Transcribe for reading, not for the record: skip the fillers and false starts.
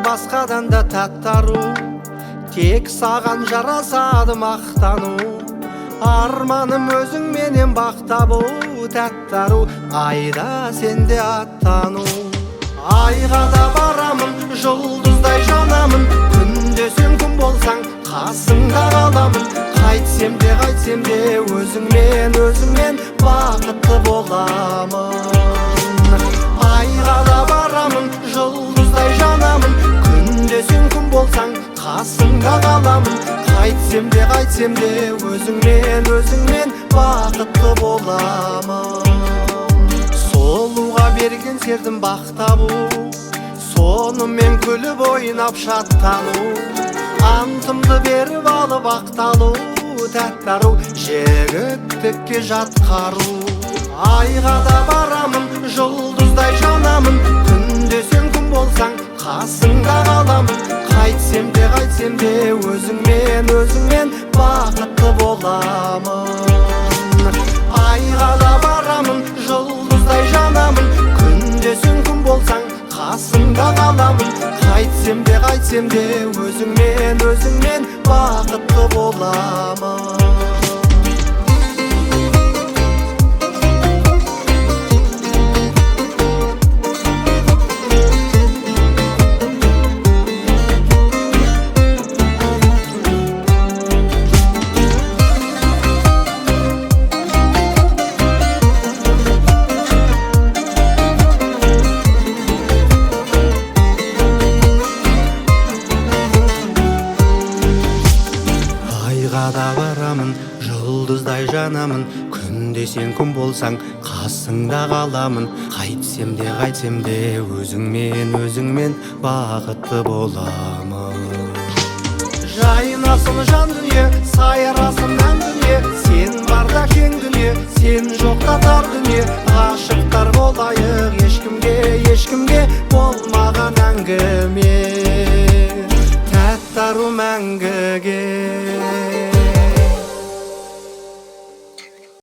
басқадан да тәттару, тек саған жарасады мақтану. Арманым өзің менен бақтабу, тәттару, айда сенде аттану. Айға да барамын, жұлдыздай жанамын, күнде сен күн болсаң қасыңда қаламын. Қайтсем де өзіңмен бақытты боламын. Айға да барамын, жұлдыздай жанамын, күнде сен күн болсаң қасыңда қаламын. Қайтсем де өзіңмен бақытты боламын. Солуға берген сердім бақтабу, сонымен күліп ойнап шаттану. Антымды беріп алып ақталу, тәттару, жігіттікке жатқару. Айға да барамын, жұлдыздай жанамын, күнде сен күн болсаң қасыңда қаламын. Қайтсем де өзіңмен бақытты боламын. Айға да барамын, жұлдыздай жанамын, күнде сен күн болсаң қасыңда қаламын. Қайтсем де өзіңмен бақытты боламын. Айға да барамын, жұлдыздай жанамын, күнде сен күн болсаң қасыңда қаламын. Қайтсем де өзіңмен бақытты боламын. Жайнасын жан дүние, сайрасын ән дүние, сен барда кең дүние, сен жоқта тар дүние. Ғашықтар болайық, ешкім